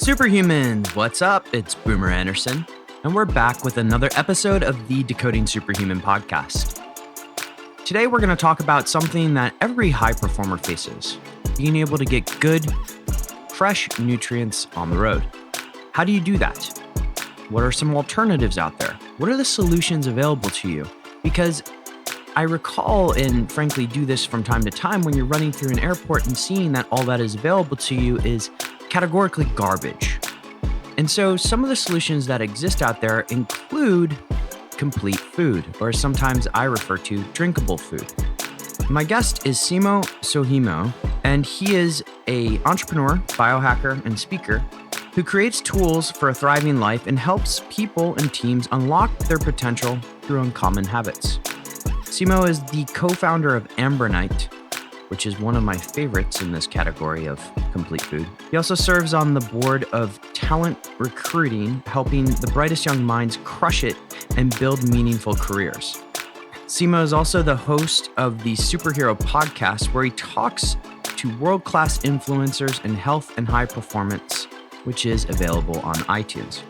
Superhuman, what's up? It's Boomer Anderson, and we're back with another episode of the Decoding Superhuman podcast. Today, we're going to talk about something that every high performer faces, being able to get good, fresh nutrients on the road. How do you do that? What are some alternatives out there? What are the solutions available to you? Because I recall and frankly do this from time to time when you're running through an airport and seeing that all that is available to you is categorically garbage. And so some of the solutions that exist out there include complete food, or sometimes I refer to drinkable food. My guest is Simo Suoheimo, and he is an entrepreneur, biohacker, and speaker who creates tools for a thriving life and helps people and teams unlock their potential through uncommon habits. Simo is the co-founder of Ambronite, which is one of my favorites in this category of complete food. He also serves on the board of talent recruiting, helping the brightest young minds crush it and build meaningful careers. Simo is also the host of the Superhero podcast, where he talks to world-class influencers in health and high performance, which is available on iTunes.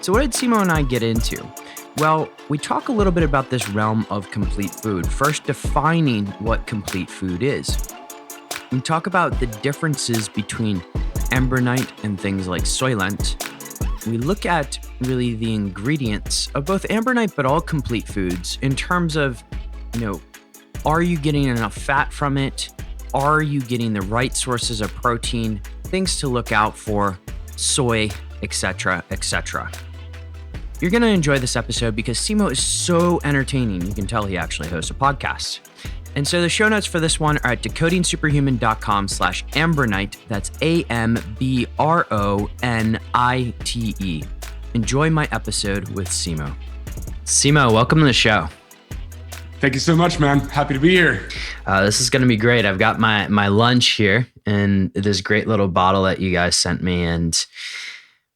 So what did Simo and I get into? Well, we talk a little bit about this realm of complete food, first defining what complete food is. We talk about the differences between Ambronite and things like Soylent. We look at really the ingredients of both Ambronite but all complete foods in terms of, are you getting enough fat from it? Are you getting the right sources of protein? Things to look out for, soy, etc., etc. You're going to enjoy this episode because Simo is so entertaining. You can tell he actually hosts a podcast. And so the show notes for this one are at decodingsuperhuman.com/Ambronite. That's AMBRONITE. Enjoy my episode with Simo. Simo, welcome to the show. Thank you so much, man. Happy to be here. This is going to be great. I've got my lunch here and this great little bottle that you guys sent me. And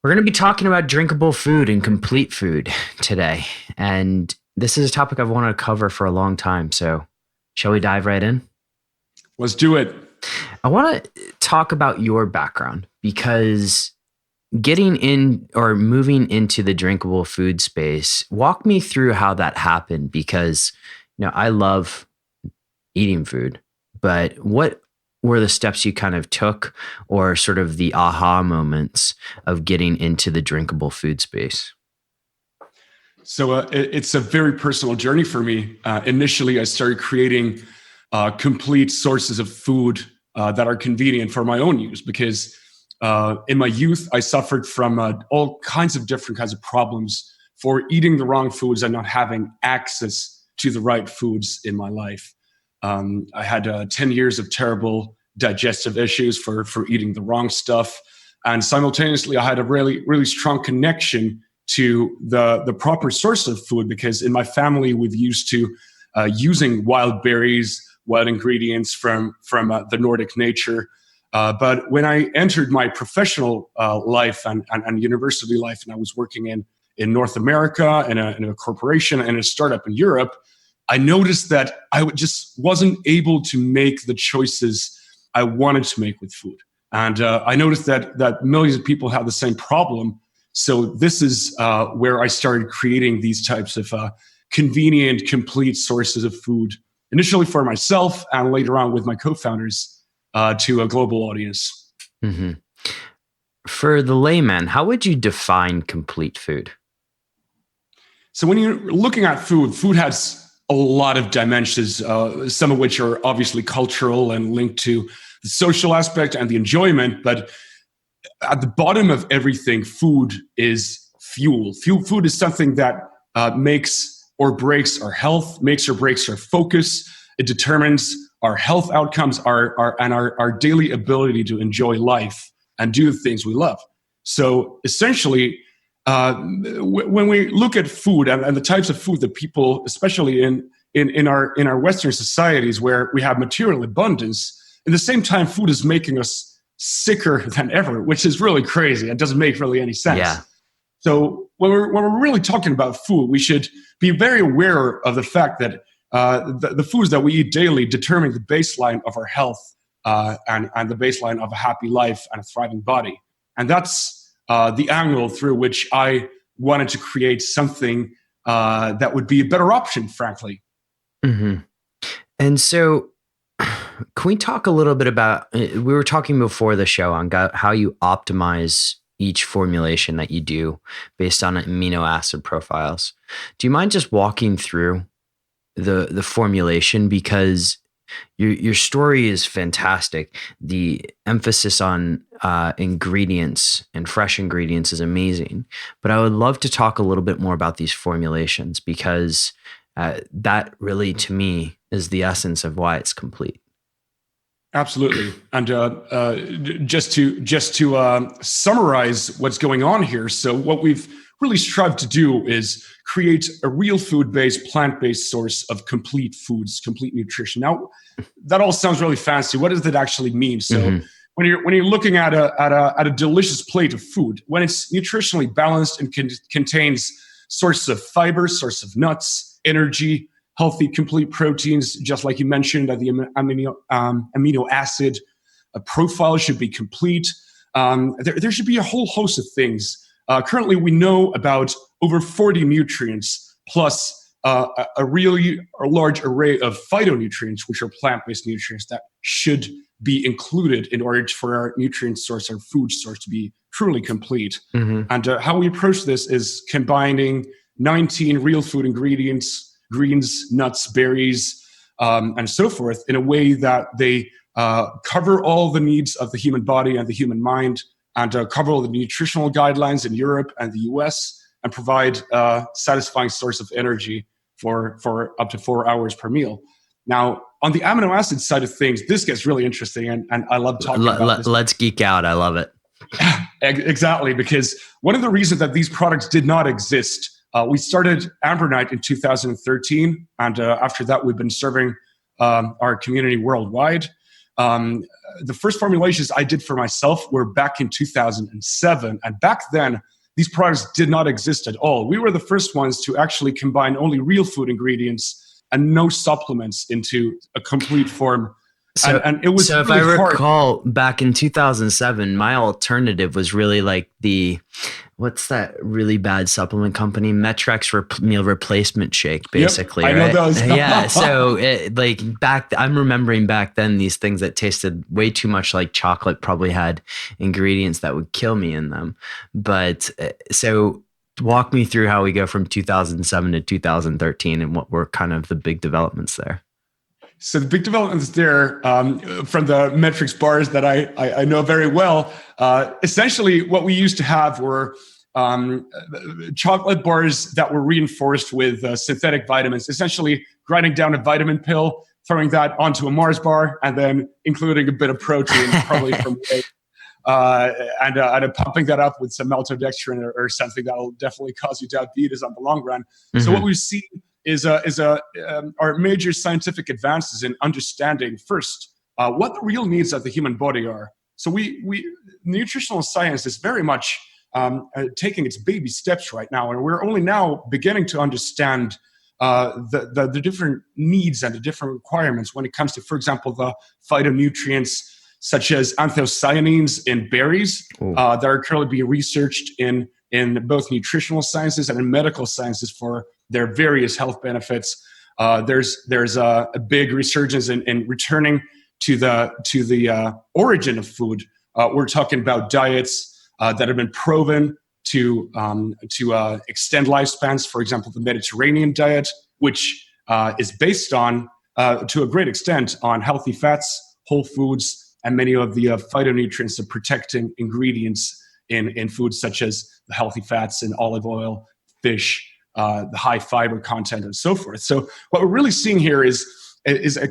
we're going to be talking about drinkable food and complete food today. And this is a topic I've wanted to cover for a long time. So shall we dive right in? Let's do it. I want to talk about your background because getting in or moving into the drinkable food space, walk me through how that happened because, I love eating food, but what were the steps you kind of took or sort of the aha moments of getting into the drinkable food space? So it's a very personal journey for me. Initially, I started creating complete sources of food that are convenient for my own use because in my youth, I suffered from all kinds of different kinds of problems for eating the wrong foods and not having access to the right foods in my life. I had 10 years of terrible digestive issues for eating the wrong stuff. And simultaneously, I had a really, really strong connection to the proper source of food because in my family, we've used to using wild berries, wild ingredients from the Nordic nature. But when I entered my professional life and university life, and I was working in North America in a corporation and a startup in Europe, I noticed that I just wasn't able to make the choices I wanted to make with food. And I noticed that millions of people have the same problem. So this is where I started creating these types of convenient, complete sources of food, initially for myself and later on with my co-founders to a global audience. Mm-hmm. For the layman, how would you define complete food? So when you're looking at food has a lot of dimensions, some of which are obviously cultural and linked to the social aspect and the enjoyment. But at the bottom of everything, food is fuel. Food is something that makes or breaks our health, makes or breaks our focus. It determines our health outcomes, our daily ability to enjoy life and do the things we love. So essentially, when we look at food and the types of food that people, especially in our Western societies where we have material abundance, at the same time, food is making us sicker than ever, which is really crazy. It doesn't make really any sense. Yeah. So when we're really talking about food, we should be very aware of the fact that the foods that we eat daily determine the baseline of our health and the baseline of a happy life and a thriving body. And that's the angle through which I wanted to create something that would be a better option, frankly. Mm-hmm. And so, can we talk a little bit about, we were talking before the show on how you optimize each formulation that you do based on amino acid profiles. Do you mind just walking through the formulation? Because your story is fantastic. The emphasis on ingredients and fresh ingredients is amazing. But I would love to talk a little bit more about these formulations, because that really, to me, is the essence of why it's complete. Absolutely. And just to summarize what's going on here. So what we've really strived to do is create a real food-based, plant-based source of complete foods, complete nutrition. Now, that all sounds really fancy. What does that actually mean? So when you're looking at a delicious plate of food, when it's nutritionally balanced and contains sources of fiber, source of nuts, energy, healthy, complete proteins, just like you mentioned, that the amino acid profile should be complete. There should be a whole host of things. Currently, we know about over 40 nutrients, plus a really large array of phytonutrients, which are plant-based nutrients that should be included in order for our nutrient source, our food source, to be truly complete. And how we approach this is combining 19 real food ingredients, greens, nuts, berries, and so forth, in a way that they cover all the needs of the human body and the human mind, and cover all the nutritional guidelines in Europe and the US, and provide a satisfying source of energy for up to 4 hours per meal. Now, on the amino acid side of things, this gets really interesting, and I love talking about this. Let's geek out. I love it. Exactly, because one of the reasons that these products did not exist, we started Ambronite in 2013, and after that, we've been serving our community worldwide. The first formulations I did for myself were back in 2007, and back then, these products did not exist at all. We were the first ones to actually combine only real food ingredients and no supplements into a complete form. So, and it was so if really I hard. recall, back in 2007, my alternative was really like what's that really bad supplement company? Metrex meal replacement shake, basically. Yep, I know those. Yeah. So I'm remembering back then, these things that tasted way too much like chocolate probably had ingredients that would kill me in them. But so walk me through how we go from 2007 to 2013 and what were kind of the big developments there. So the big developments there from the Metrix bars that I know very well, essentially what we used to have were chocolate bars that were reinforced with synthetic vitamins, essentially grinding down a vitamin pill, throwing that onto a Mars bar, and then including a bit of protein, probably from whey, and pumping that up with some maltodextrin or something that will definitely cause you diabetes on the long run. So what we've seen is our major scientific advances in understanding first what the real needs of the human body are. So we nutritional science is very much taking its baby steps right now, and we're only now beginning to understand the different needs and the different requirements when it comes to, for example, the phytonutrients such as anthocyanins in berries that are currently being researched in both nutritional sciences and in medical sciences for their various health benefits. There's a big resurgence in returning to the origin of food. We're talking about diets that have been proven to extend lifespans. For example, the Mediterranean diet, which is based on, to a great extent, on healthy fats, whole foods, and many of the phytonutrients, the protecting ingredients in foods such as the healthy fats in olive oil, fish, the high fiber content, and so forth. So what we're really seeing here is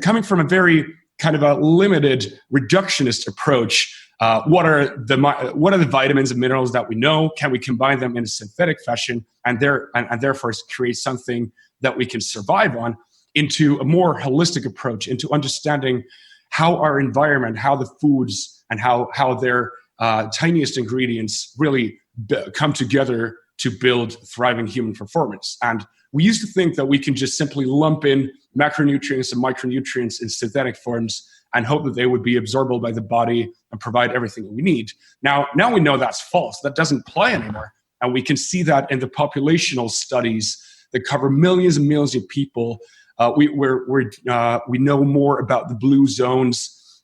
coming from a very kind of a limited reductionist approach. What are the vitamins and minerals that we know? Can we combine them in a synthetic fashion and therefore create something that we can survive on? Into a more holistic approach, into understanding how our environment, how the foods, and how their tiniest ingredients really come together to build thriving human performance. And we used to think that we can just simply lump in macronutrients and micronutrients in synthetic forms and hope that they would be absorbable by the body and provide everything that we need. Now we know that's false. That doesn't play anymore. And we can see that in the populational studies that cover millions and millions of people. We know more about the blue zones,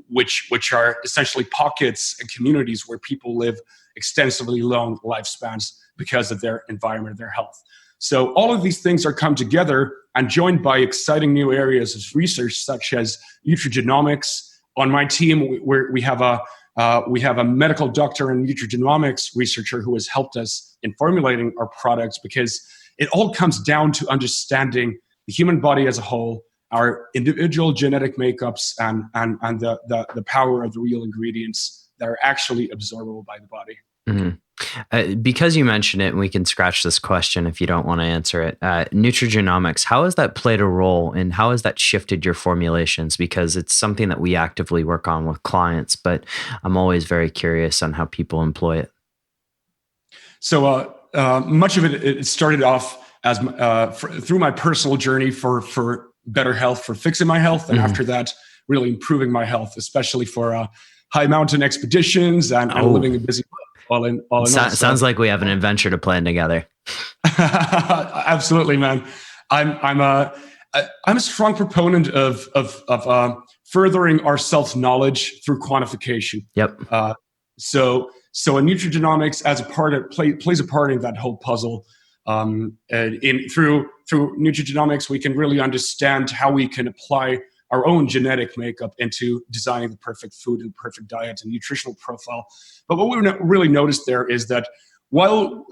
which are essentially pockets and communities where people live extensively long lifespans because of their environment, their health. So all of these things are come together and joined by exciting new areas of research, such as nutrigenomics. On my team, we have a medical doctor and nutrigenomics researcher who has helped us in formulating our products, because it all comes down to understanding the human body as a whole, our individual genetic makeups, and the power of the real ingredients that are actually absorbable by the body. Mm-hmm. Because you mentioned it, and we can scratch this question if you don't want to answer it. Nutrigenomics, how has that played a role, and how has that shifted your formulations? Because it's something that we actively work on with clients, but I'm always very curious on how people employ it. So much of it started off as through my personal journey for better health, for fixing my health, and after that, really improving my health, especially for high mountain expeditions and living a busy life. All in Sounds like we have an adventure to plan together. Absolutely, man. I'm a strong proponent of furthering our self-knowledge through quantification. Yep. So a nutrigenomics as a part of plays a part in that whole puzzle. And through nutrigenomics, we can really understand how we can apply our own genetic makeup into designing the perfect food and perfect diet and nutritional profile. But what we really noticed there is that while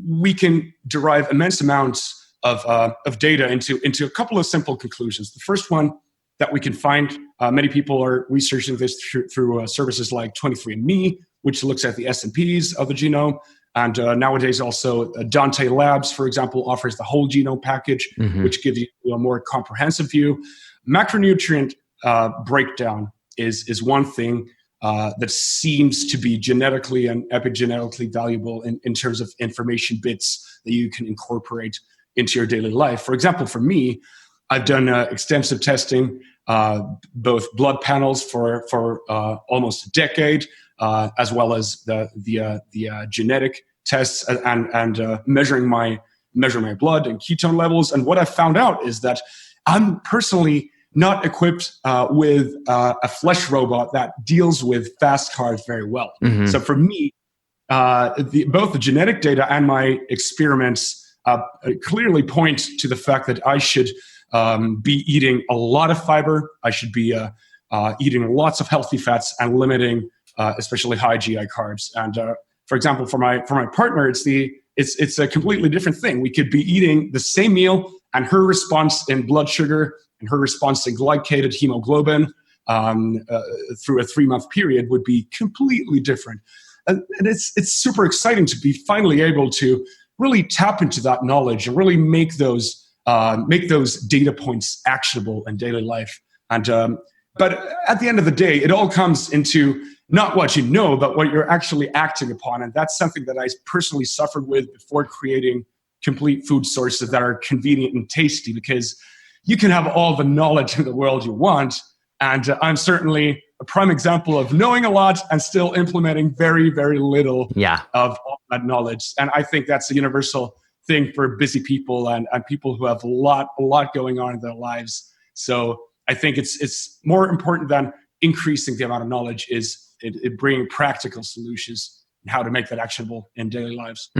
we can derive immense amounts of data into a couple of simple conclusions. The first one that we can find, many people are researching this through services like 23andMe, which looks at the S&Ps of the genome. And nowadays also Dante Labs, for example, offers the whole genome package, which gives you a more comprehensive view. Macronutrient breakdown is one thing that seems to be genetically and epigenetically valuable in terms of information bits that you can incorporate into your daily life. For example, for me, I've done extensive testing, both blood panels for almost a decade, as well as the genetic tests and measuring my blood and ketone levels. And what I found out is that I'm personally not equipped with a flesh robot that deals with fast carbs very well. So for me, both the genetic data and my experiments clearly point to the fact that I should be eating a lot of fiber. I should be eating lots of healthy fats and limiting especially high GI carbs. And for example, for my partner, it's a completely different thing. We could be eating the same meal, and her response in blood sugar and her response to glycated hemoglobin through a 3-month period would be completely different. And it's super exciting to be finally able to really tap into that knowledge and really make those data points actionable in daily life. And but at the end of the day, it all comes into not what you know, but what you're actually acting upon. And that's something that I personally suffered with before creating complete food sources that are convenient and tasty, because you can have all the knowledge in the world you want. And I'm certainly a prime example of knowing a lot and still implementing very, very little of all that knowledge. And I think that's a universal thing for busy people and people who have a lot going on in their lives. So I think it's more important than increasing the amount of knowledge is it bringing practical solutions and how to make that actionable in daily lives.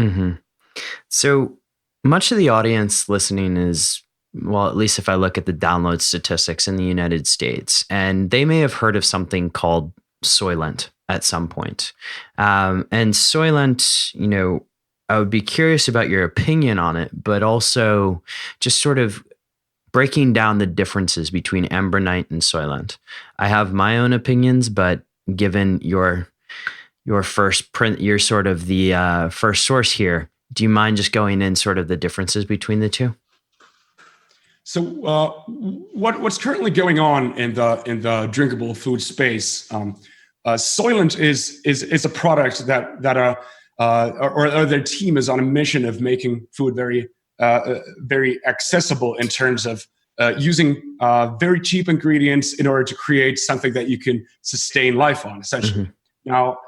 So much of the audience listening is, well, at least if I look at the download statistics in the United States, and they may have heard of something called Soylent at some point. And Soylent, I would be curious about your opinion on it, but also just sort of breaking down the differences between Ambronite and Soylent. I have my own opinions, but given your first print, you're sort of the first source here. Do you mind just going in sort of the differences between the two? So what's currently going on in the drinkable food space? Soylent is a product that their team is on a mission of making food very very accessible in terms of using very cheap ingredients in order to create something that you can sustain life on, essentially. Now,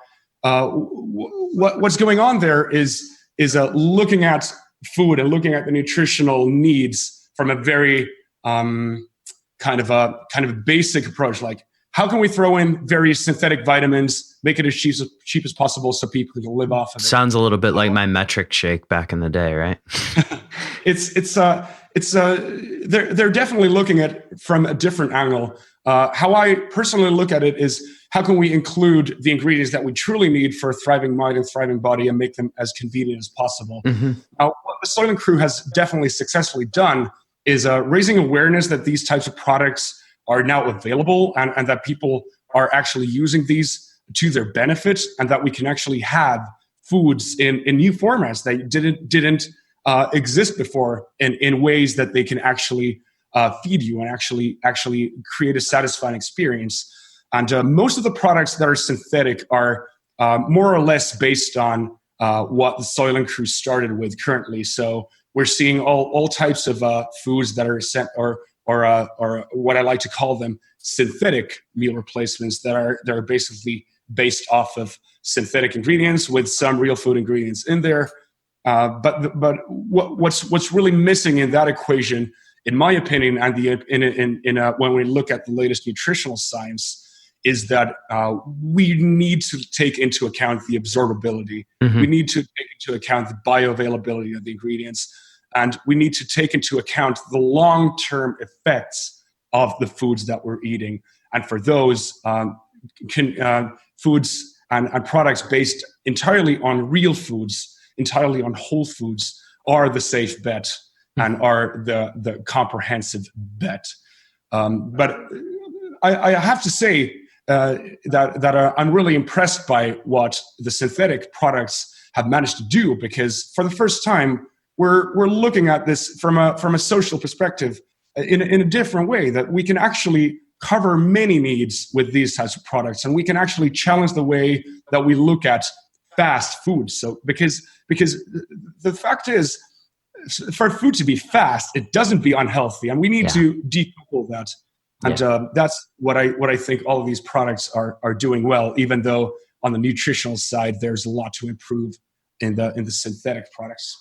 what's going on there is looking at food and looking at the nutritional needs from a very kind of a basic approach. Like, how can we throw in various synthetic vitamins, make it as cheap as possible so people can live off of it? Sounds a little bit like my metric shake back in the day, right? They're definitely looking at it from a different angle. How I personally look at it is, how can we include the ingredients that we truly need for a thriving mind and thriving body and make them as convenient as possible? Now, what the Soylent Crew has definitely successfully done is raising awareness that these types of products are now available and that people are actually using these to their benefit, and that we can actually have foods in new formats that didn't exist before in ways that they can actually feed you and actually create a satisfying experience. And most of the products that are synthetic are more or less based on what the Soylent Crew started with currently. So we're seeing all types of foods that are or what I like to call them synthetic meal replacements that are basically based off of synthetic ingredients with some real food ingredients in there. But what's really missing in that equation, in my opinion, and when we look at the latest nutritional science, is that we need to take into account the absorbability. We need to take into account the bioavailability of the ingredients. And we need to take into account the long-term effects of the foods that we're eating. And for those, foods and products based entirely on real foods, entirely on whole foods, are the safe bet and are the comprehensive bet. But I have to say that I'm really impressed by what the synthetic products have managed to do, because for the first time, we're looking at this from a social perspective in a different way, that we can actually cover many needs with these types of products, and we can actually challenge the way that we look at fast food. So because the fact is, for food to be fast, it doesn't be unhealthy, and we need to decouple that. And that's what I think all of these products are doing well, even though on the nutritional side there's a lot to improve in the synthetic products.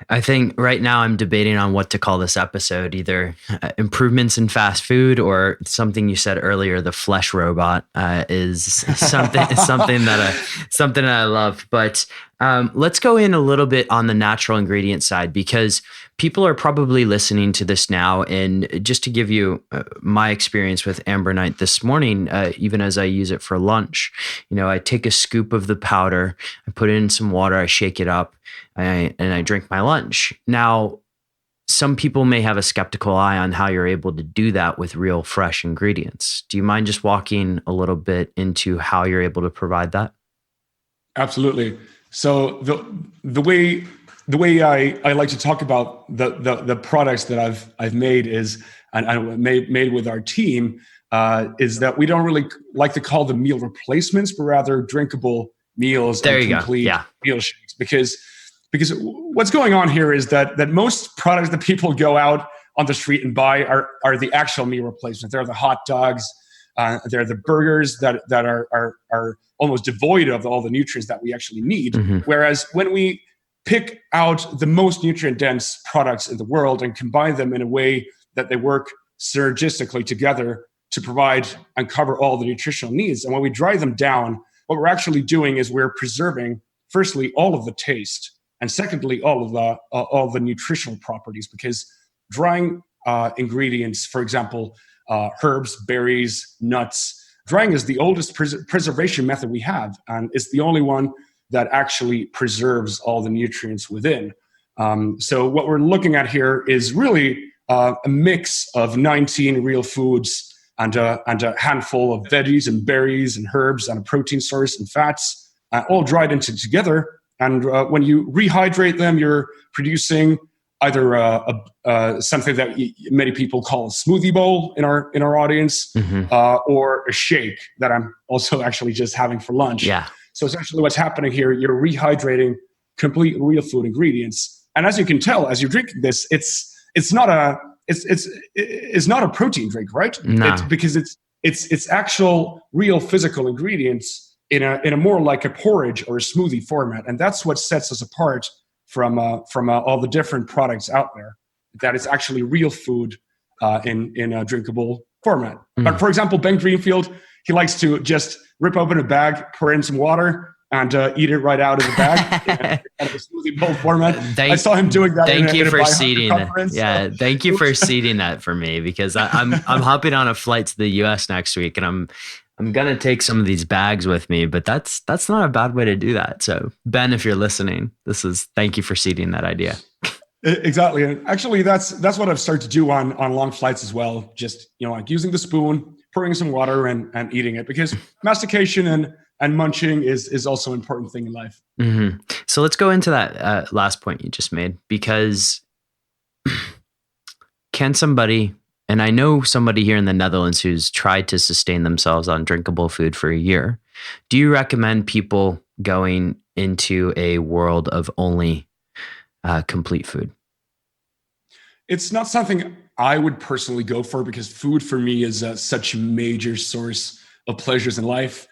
I think right now I'm debating on what to call this episode, either improvements in fast food or something you said earlier, the flesh robot is something that I love. But let's go in a little bit on the natural ingredient side, because people are probably listening to this now. And just to give you my experience with Ambronite this morning, even as I use it for lunch, I take a scoop of the powder, I put it in some water, I shake it up, and I drink my lunch. Now, some people may have a skeptical eye on how you're able to do that with real fresh ingredients. Do you mind just walking a little bit into how you're able to provide that? Absolutely. So the way I like to talk about the products that I've made is and made with our team is that we don't really like to call them meal replacements, but rather drinkable meals and complete meal shakes, because what's going on here is that most products that people go out on the street and buy are the actual meal replacements. They're the hot dogs, they're the burgers that are almost devoid of all the nutrients that we actually need. Whereas when we pick out the most nutrient-dense products in the world and combine them in a way that they work synergistically together to provide and cover all the nutritional needs, and when we dry them down, what we're actually doing is we're preserving, firstly, all of the taste, and secondly, all the nutritional properties, because drying ingredients, for example, herbs, berries, nuts, drying is the oldest preservation method we have, and it's the only one that actually preserves all the nutrients within. So what we're looking at here is really a mix of 19 real foods and a handful of veggies and berries and herbs and a protein source and fats, all dried into together. And when you rehydrate them, you're producing either something that many people call a smoothie bowl in our audience, or a shake that I'm also actually just having for lunch. Yeah. So essentially what's happening here, you're rehydrating complete real food ingredients And as you can tell, as you drink this, it's not a protein drink, right? No. It's because it's actual real physical ingredients in a more like a porridge or a smoothie format, and that's what sets us apart from all the different products out there. That it's actually real food in a drinkable format. But for example, Ben Greenfield, he likes to just rip open a bag, pour in some water, and eat it right out of the bag in a smoothie bowl format. I saw him doing that. Thank you for seeding that. Yeah, thank you for seeding that for me, because I'm hopping on a flight to the U.S. next week, and I'm gonna take some of these bags with me. But that's not a bad way to do that. So Ben, if you're listening, thank you for seeding that idea. Exactly. And actually, that's what I've started to do on long flights as well. Just, like using the spoon, pouring some water and eating it, because mastication and munching is also an important thing in life. Mm-hmm. So let's go into that last point you just made, because can somebody, and I know somebody here in the Netherlands who's tried to sustain themselves on drinkable food for a year. Do you recommend people going into a world of only complete food? It's not something I would personally go for, because food for me is such a major source of pleasures in life.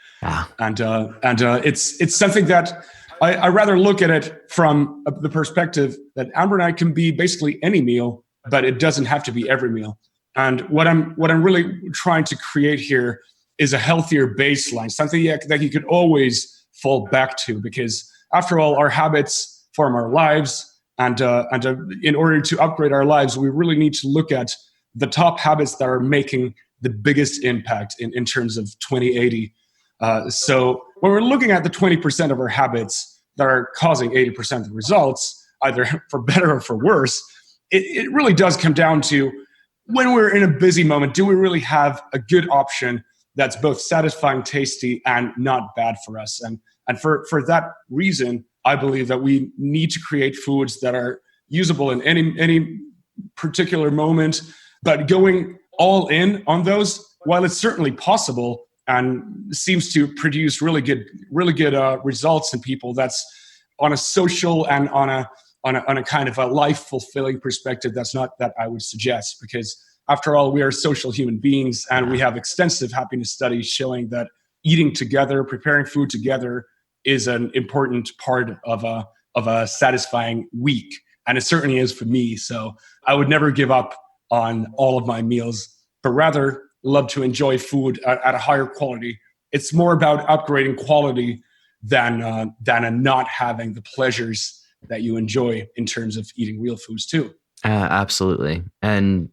And it's something that I rather look at it from the perspective that Ambronite can be basically any meal, but it doesn't have to be every meal. And what I'm really trying to create here is a healthier baseline, something that you could always fall back to, because after all, our habits form our lives. And in order to upgrade our lives, we really need to look at the top habits that are making the biggest impact in terms of 2080. So when we're looking at the 20% of our habits that are causing 80% of the results, either for better or for worse, it really does come down to, when we're in a busy moment, do we really have a good option that's both satisfying, tasty, and not bad for us? And for that reason, I believe that we need to create foods that are usable in any particular moment, but going all in on those, while it's certainly possible and seems to produce really good results in people, that's on a social and on a kind of a life fulfilling perspective. That's not that I would suggest, because after all, we are social human beings, and we have extensive happiness studies showing that eating together, preparing food together, is an important part of a satisfying week. And it certainly is for me. So I would never give up on all of my meals, but rather love to enjoy food at a higher quality. It's more about upgrading quality than not having the pleasures that you enjoy in terms of eating real foods too. Absolutely. And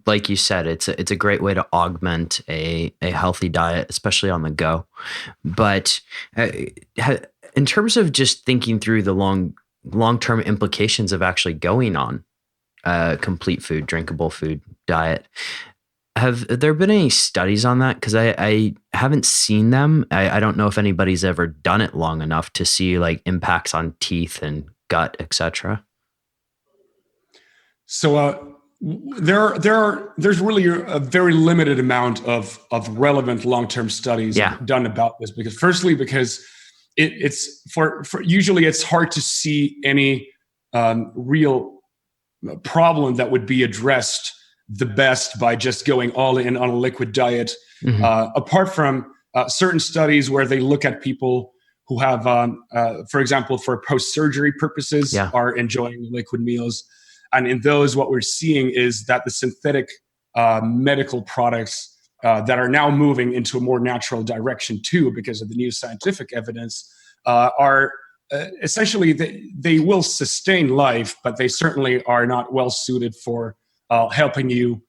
like you said, it's a great way to augment a healthy diet, especially on the go. But in terms of just thinking through the long-term implications of actually going on a complete food, drinkable food diet, have there been any studies on that? Because I haven't seen them. I don't know if anybody's ever done it long enough to see like impacts on teeth and gut, etc. So there's really a very limited amount of relevant long-term studies done about this, because it's for usually it's hard to see any real problem that would be addressed the best by just going all in on a liquid diet. Apart from certain studies where they look at people who have, for example, for post-surgery purposes, are enjoying liquid meals. And in those, what we're seeing is that the synthetic medical products that are now moving into a more natural direction too, because of the new scientific evidence, are essentially, they will sustain life, but they certainly are not well suited for helping you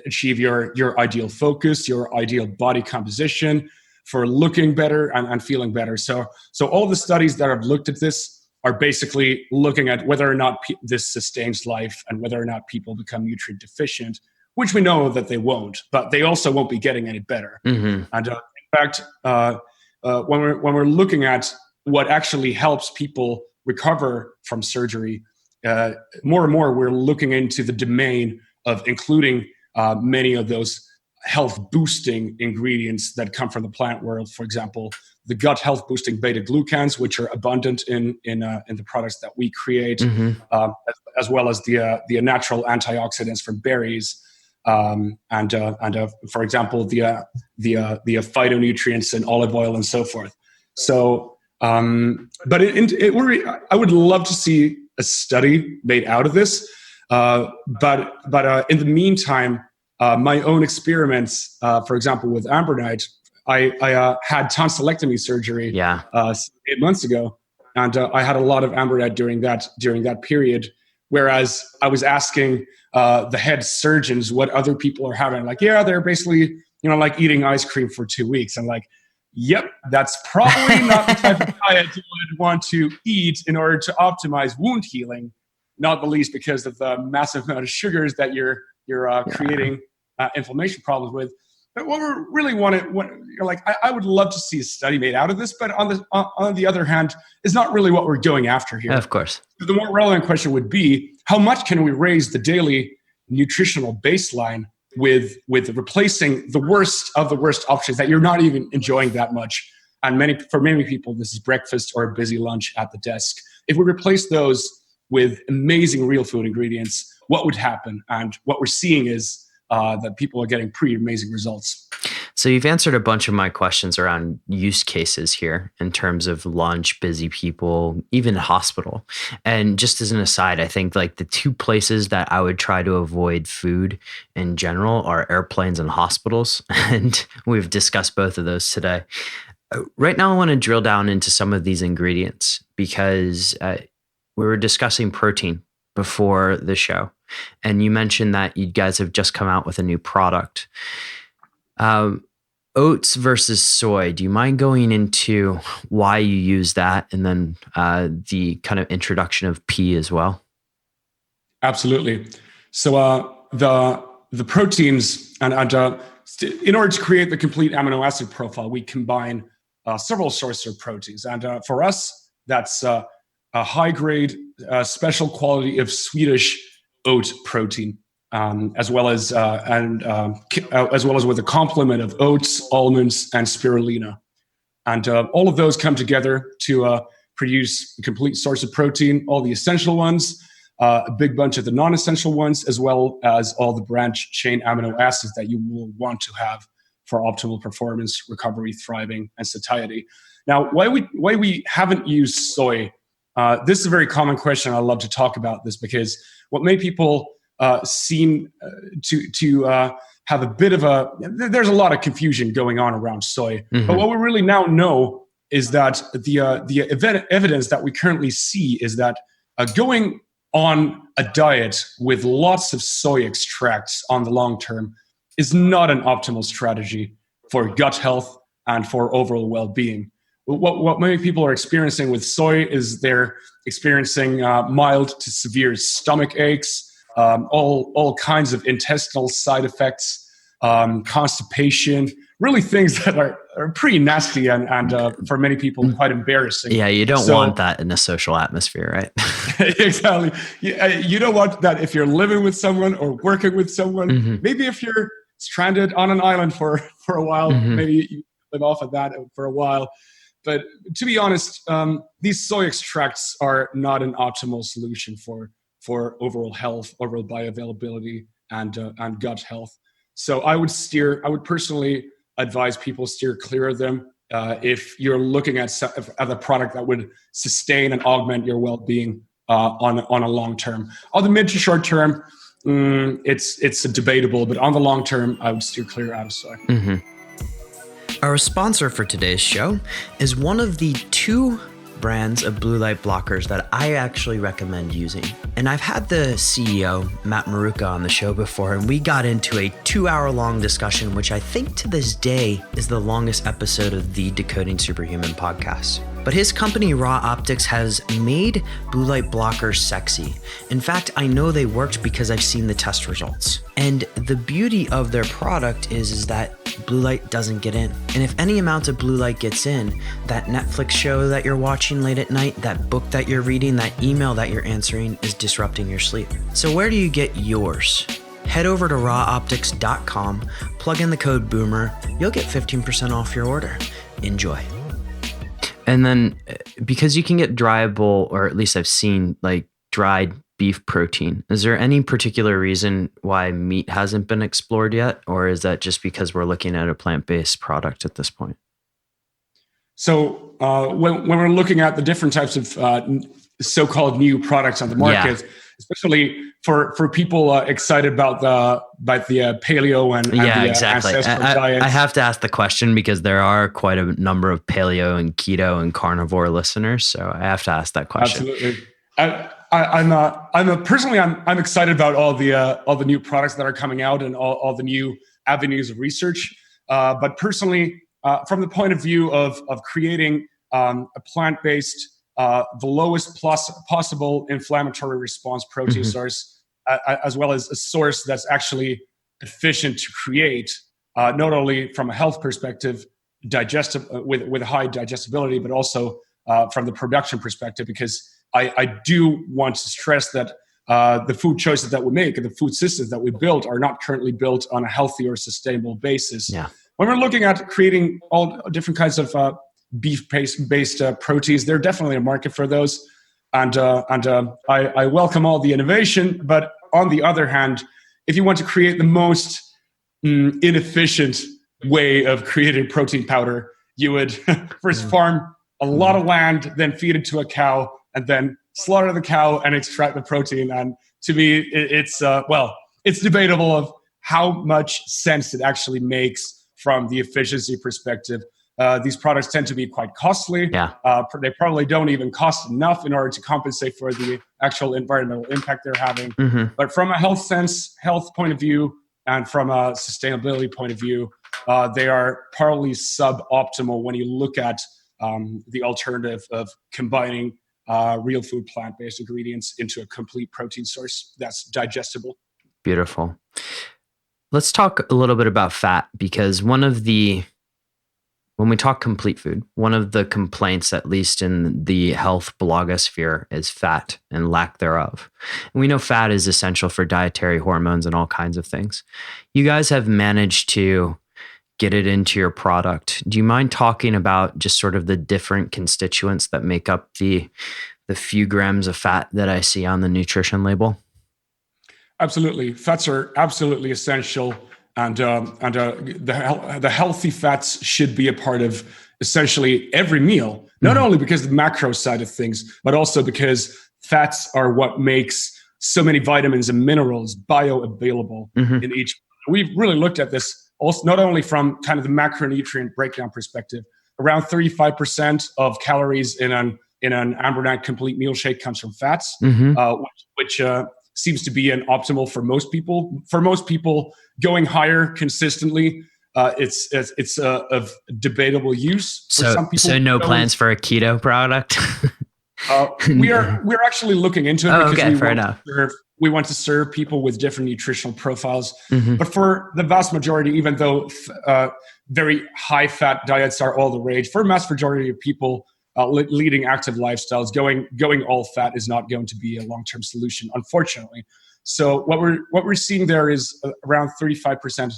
achieve your ideal focus, your ideal body composition, for looking better and feeling better. So all the studies that have looked at this are basically looking at whether or not this sustains life and whether or not people become nutrient deficient, which we know that they won't, but they also won't be getting any better. And in fact, when we're looking at what actually helps people recover from surgery, more and more we're looking into the domain of including many of those health boosting ingredients that come from the plant world. For example, the gut health boosting beta glucans, which are abundant in the products that we create, as well as the natural antioxidants from berries, and for example the phytonutrients in olive oil and so forth. So, but I would love to see a study made out of this. But in the meantime, my own experiments, for example, with Ambronite, I had tonsillectomy surgery 8 months ago, and I had a lot of Ambronite during that period. Whereas I was asking the head surgeons what other people are having, like, yeah, they're basically like eating ice cream for 2 weeks. I'm like, yep, that's probably not the type of diet you would want to eat in order to optimize wound healing. Not the least because of the massive amount of sugars that you're creating inflammation problems with. But what we really I would love to see a study made out of this. But on the other hand, it's not really what we're going after here. Of course. The more relevant question would be, how much can we raise the daily nutritional baseline with replacing the worst of the worst options that you're not even enjoying that much? And for many people, this is breakfast or a busy lunch at the desk. If we replace those with amazing real food ingredients, what would happen? And what we're seeing is that people are getting pretty amazing results. So you've answered a bunch of my questions around use cases here in terms of lunch, busy people, even hospital. And just as an aside, I think like the two places that I would try to avoid food in general are airplanes and hospitals. And we've discussed both of those today. Right now, I want to drill down into some of these ingredients because we were discussing protein before the show. And you mentioned that you guys have just come out with a new product. Oats versus soy. Do you mind going into why you use that and then the kind of introduction of pea as well? Absolutely. So the proteins and in order to create the complete amino acid profile, we combine several sources of proteins. And for us, that's a high grade, special quality of Swedish oat protein, as well as with a complement of oats, almonds, and spirulina. And all of those come together to produce a complete source of protein, all the essential ones, a big bunch of the non-essential ones, as well as all the branch chain amino acids that you will want to have for optimal performance, recovery, thriving, and satiety. Now, why we haven't used soy? This is a very common question. I love to talk about this because what many people seem to have a bit of there's a lot of confusion going on around soy. Mm-hmm. But what we really now know is that the evidence that we currently see is that going on a diet with lots of soy extracts on the long term is not an optimal strategy for gut health and for overall well-being. What many people are experiencing with soy is they're experiencing mild to severe stomach aches, all kinds of intestinal side effects, constipation, really things that are pretty nasty and for many people quite embarrassing. Yeah, you don't want that in a social atmosphere, right? Exactly. You don't want that if you're living with someone or working with someone. Mm-hmm. Maybe if you're stranded on an island for a while, mm-hmm. maybe you live off of that for a while. But to be honest, these soy extracts are not an optimal solution for overall health, overall bioavailability, and gut health. So I would personally advise people steer clear of them if you're looking at a product that would sustain and augment your well-being on a long term. On the mid to short term, it's debatable, but on the long term, I would steer clear out of soy. Mm-hmm. Our sponsor for today's show is one of the 2 brands of blue light blockers that I actually recommend using. And I've had the CEO, Matt Maruca, on the show before, and we got into a 2-hour-long discussion, which I think to this day is the longest episode of the Decoding Superhuman podcast. But his company, Raw Optics, has made blue light blockers sexy. In fact, I know they worked because I've seen the test results. And the beauty of their product is that blue light doesn't get in. And if any amount of blue light gets in, that Netflix show that you're watching late at night, that book that you're reading, that email that you're answering is disrupting your sleep. So where do you get yours? Head over to rawoptics.com, plug in the code BOOMER, you'll get 15% off your order. Enjoy. And then because you can get dryable, or at least I've seen like dried beef protein, is there any particular reason why meat hasn't been explored yet? Or is that just because we're looking at a plant-based product at this point? So when we're looking at the different types of so-called new products on the market, especially for people excited about the paleo and the exactly. ancestral diets. I have to ask the question because there are quite a number of paleo and keto and carnivore listeners, so I have to ask that question. Absolutely. I'm excited about all the new products that are coming out and all the new avenues of research. But personally, from the point of view of creating a plant-based, the lowest possible inflammatory response protein source, as well as a source that's actually efficient to create, not only from a health perspective, with high digestibility, but also from the production perspective, because I do want to stress that the food choices that we make and the food systems that we build are not currently built on a healthy or sustainable basis. Yeah. When we're looking at creating all different kinds of beef-based proteins, there's definitely a market for those. And I welcome all the innovation. But on the other hand, if you want to create the most inefficient way of creating protein powder, you would first farm a lot of land, then feed it to a cow, and then slaughter the cow and extract the protein. And to me, it's debatable of how much sense it actually makes from the efficiency perspective. These products tend to be quite costly. Yeah. They probably don't even cost enough in order to compensate for the actual environmental impact they're having. But from a health point of view, and from a sustainability point of view, they are probably suboptimal when you look at the alternative of combining real food plant-based ingredients into a complete protein source that's digestible. Beautiful. Let's talk a little bit about fat, because when we talk complete food, one of the complaints, at least in the health blogosphere, is fat and lack thereof. And we know fat is essential for dietary hormones and all kinds of things. You guys have managed to get it into your product. Do you mind talking about just sort of the different constituents that make up the few grams of fat that I see on the nutrition label? Absolutely. Fats are absolutely essential. And the healthy fats should be a part of essentially every meal, not only because of the macro side of things, but also because fats are what makes so many vitamins and minerals bioavailable in each. We've really looked at this also not only from kind of the macronutrient breakdown perspective. Around 35% of calories in an Ambronite complete meal shake comes from fats, which seems to be an optimal for most people. For most people, going higher consistently, it's of debatable use. For some people, so no plans for a keto product? We're actually looking into it because we want to serve people with different nutritional profiles. But for the vast majority, even though very high fat diets are all the rage, for a mass majority of people leading active lifestyles, going all fat is not going to be a long-term solution, unfortunately. So what we're seeing there is around 35%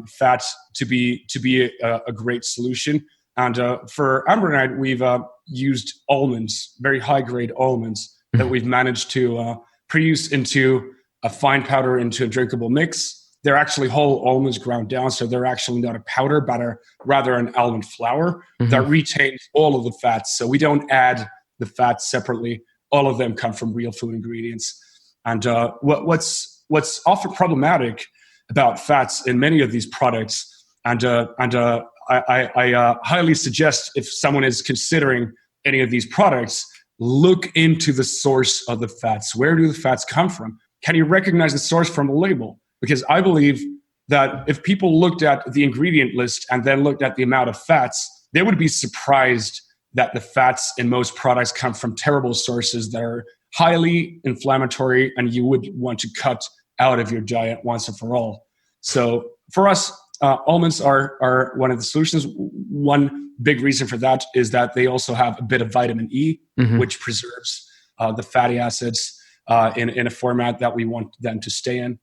fat to be a great solution. And for Ambronite, we've used almonds, very high-grade almonds that we've managed to produce into a fine powder, into a drinkable mix. They're actually whole almonds ground down, so they're actually not a powder, but rather an almond flour that retains all of the fats. So we don't add the fats separately. All of them come from real food ingredients. And what's often problematic about fats in many of these products, and I highly suggest if someone is considering any of these products, look into the source of the fats. Where do the fats come from? Can you recognize the source from the label? Because I believe that if people looked at the ingredient list and then looked at the amount of fats, they would be surprised that the fats in most products come from terrible sources that are highly inflammatory and you would want to cut out of your diet once and for all. So for us, almonds are one of the solutions. One big reason for that is that they also have a bit of vitamin E, which preserves the fatty acids in a format that we want them to stay in.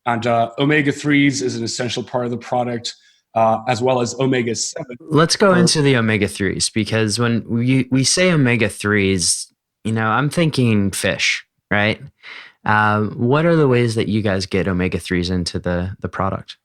And omega-3s is an essential part of the product. as well as omega-7. Let's go into the omega-3s, because when we say omega-3s, I'm thinking fish, right? What are the ways that you guys get omega-3s into the product?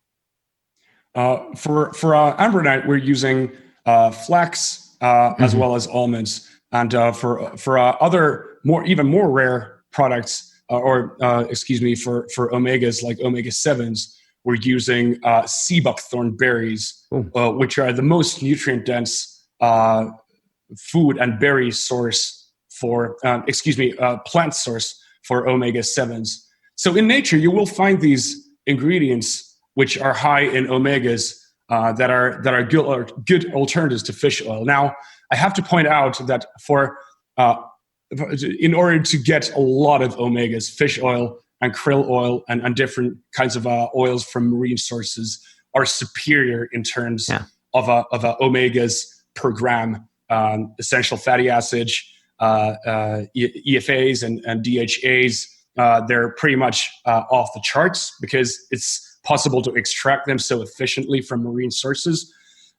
For Ambronite, we're using flax as well as almonds, and for other even more rare products, for omegas like omega-7s, we're using sea buckthorn berries, which are the most nutrient dense food and berry source for plant source for omega-7s. So in nature, you will find these ingredients which are high in omegas that are good alternatives to fish oil. Now, I have to point out that in order to get a lot of omegas, fish oil and krill oil and different kinds of oils from marine sources are superior in terms of omegas per gram, essential fatty acids, EFAs and DHAs. They're pretty much off the charts because it's possible to extract them so efficiently from marine sources.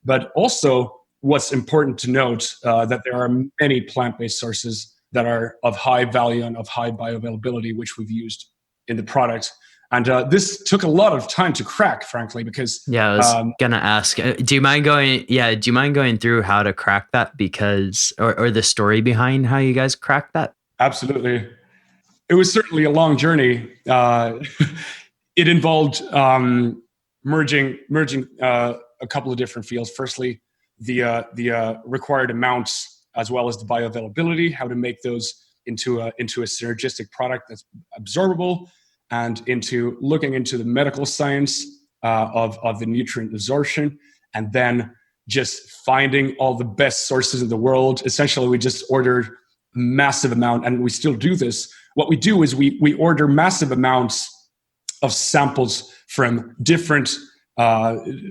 But also, what's important to note that there are many plant-based sources that are of high value and of high bioavailability, which we've used in the product. And this took a lot of time to crack, frankly, because I was gonna ask. Do you mind going through how to crack that, because or the story behind how you guys cracked that? Absolutely, it was certainly a long journey. It involved merging a couple of different fields. Firstly, the required amounts as well as the bioavailability, how to make those into a synergistic product that's absorbable, and into looking into the medical science of the nutrient absorption, and then just finding all the best sources in the world. Essentially, we just ordered a massive amount, and we still do this. What we do is we order massive amounts of samples from different parts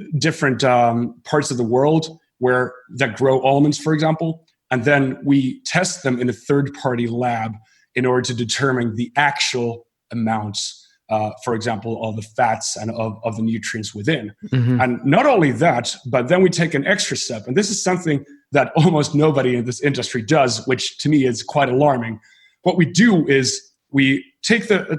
of the world that grow almonds, for example, and then we test them in a third-party lab in order to determine the actual amounts, for example, of the fats and of the nutrients within. And not only that, but then we take an extra step, and this is something that almost nobody in this industry does, which to me is quite alarming. What we do is we take the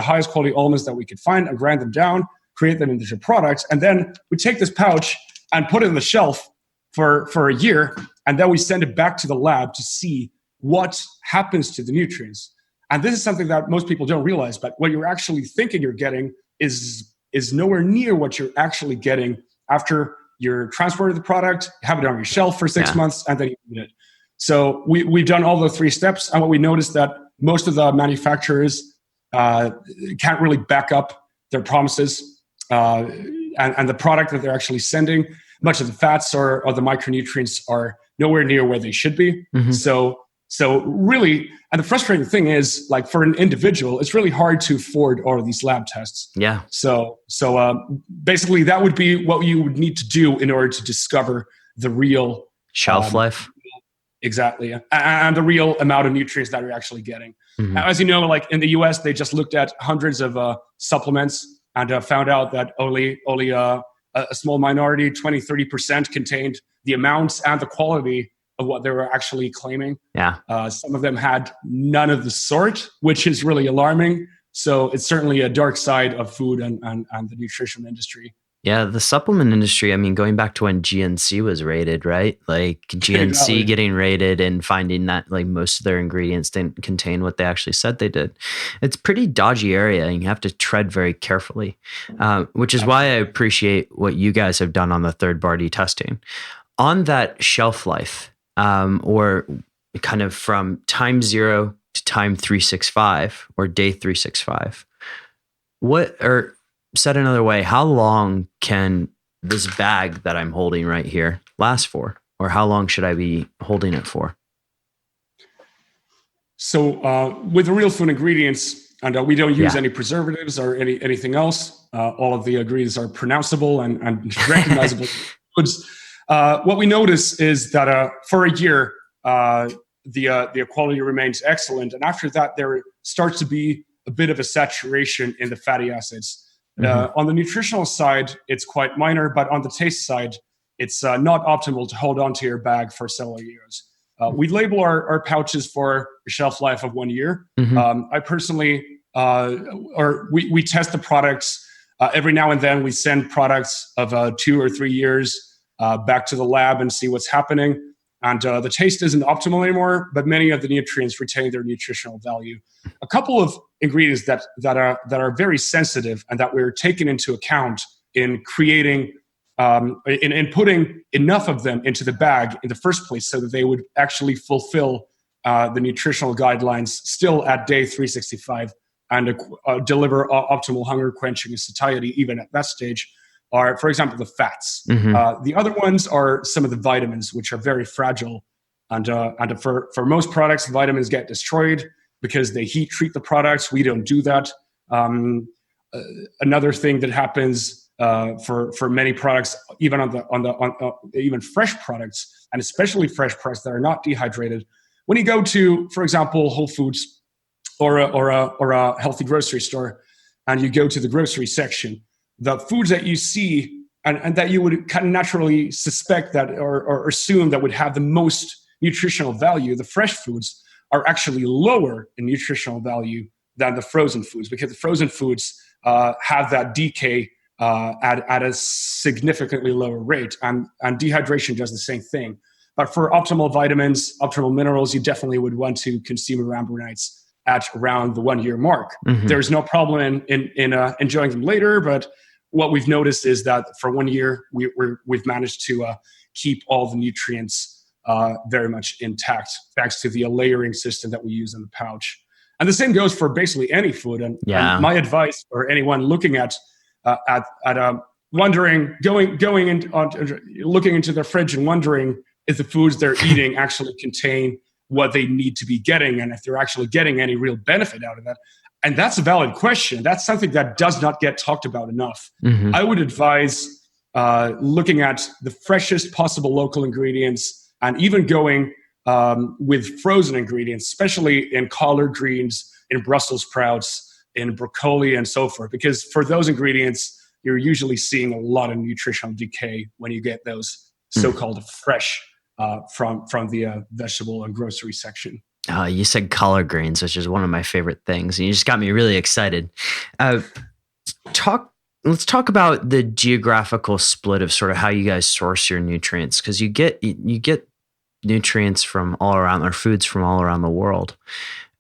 highest quality almonds that we could find and grind them down, create them into products, and then we take this pouch and put it on the shelf for a year, and then we send it back to the lab to see what happens to the nutrients. And this is something that most people don't realize, but what you're actually thinking you're getting is nowhere near what you're actually getting after you're transported the product, have it on your shelf for 6 months, and then you eat it. So we've done all the 3 steps, and what we noticed that most of the manufacturers can't really back up their promises, and the product that they're actually sending, much of the fats or the micronutrients are nowhere near where they should be. So really, and the frustrating thing is, like, for an individual, it's really hard to afford all of these lab tests. Yeah. So basically, that would be what you would need to do in order to discover the real shelf life. Exactly. And the real amount of nutrients that you're actually getting. As you know, like in the US, they just looked at hundreds of supplements and found out that only a small minority, 20, 30% contained the amounts and the quality of what they were actually claiming. Some of them had none of the sort, which is really alarming. So it's certainly a dark side of food and the nutrition industry. Yeah, the supplement industry, I mean, going back to when GNC was rated, right? Like GNC getting rated and finding that like most of their ingredients didn't contain what they actually said they did. It's a pretty dodgy area, and you have to tread very carefully, which is why I appreciate what you guys have done on the third-party testing. On that shelf life, or kind of from time 0 to time 365 or day 365, said another way, how long can this bag that I'm holding right here last for? Or how long should I be holding it for? So with the real food ingredients, and we don't use any preservatives or anything else. All of the ingredients are pronounceable and recognizable foods. What we notice is that for a year, the quality remains excellent. And after that, there starts to be a bit of a saturation in the fatty acids. On the nutritional side, it's quite minor, but on the taste side, it's not optimal to hold on to your bag for several years. We label our pouches for a shelf life of 1 year. I personally, we test the products every now and then. We send products of 2 or 3 years back to the lab and see what's happening. And the taste isn't optimal anymore, but many of the nutrients retain their nutritional value. A couple of ingredients that are very sensitive and that we're taking into account in creating, in putting enough of them into the bag in the first place so that they would actually fulfill the nutritional guidelines still at day 365 and deliver optimal hunger quenching and satiety even at that stage, are, for example, the fats. The other ones are some of the vitamins, which are very fragile. And for most products, vitamins get destroyed because they heat treat the products. We don't do that. Another thing that happens for many products, even even fresh products, and especially fresh products that are not dehydrated, when you go to, for example, Whole Foods or a healthy grocery store, and you go to the grocery section, the foods that you see and that you would kind of naturally suspect that or assume that would have the most nutritional value, the fresh foods, are actually lower in nutritional value than the frozen foods, because the frozen foods have that decay at a significantly lower rate, and dehydration does the same thing. But for optimal vitamins, optimal minerals, you definitely would want to consume your Ambronites at around the 1 year mark. There's no problem in enjoying them later, but what we've noticed is that for 1 year, we've managed to keep all the nutrients very much intact, thanks to the layering system that we use in the pouch. And the same goes for basically any food. And my advice for anyone looking at wondering, looking into their fridge and wondering if the foods they're eating actually contain what they need to be getting, and if they're actually getting any real benefit out of that. And that's a valid question. That's something that does not get talked about enough. I would advise looking at the freshest possible local ingredients, and even going with frozen ingredients, especially in collard greens, in Brussels sprouts, in broccoli, and so forth. Because for those ingredients, you're usually seeing a lot of nutritional decay when you get those so-called fresh from the vegetable and grocery section. You said collard greens, which is one of my favorite things, and you just got me really excited. Let's talk about the geographical split of sort of how you guys source your nutrients, because you get nutrients from all around, or foods from all around the world,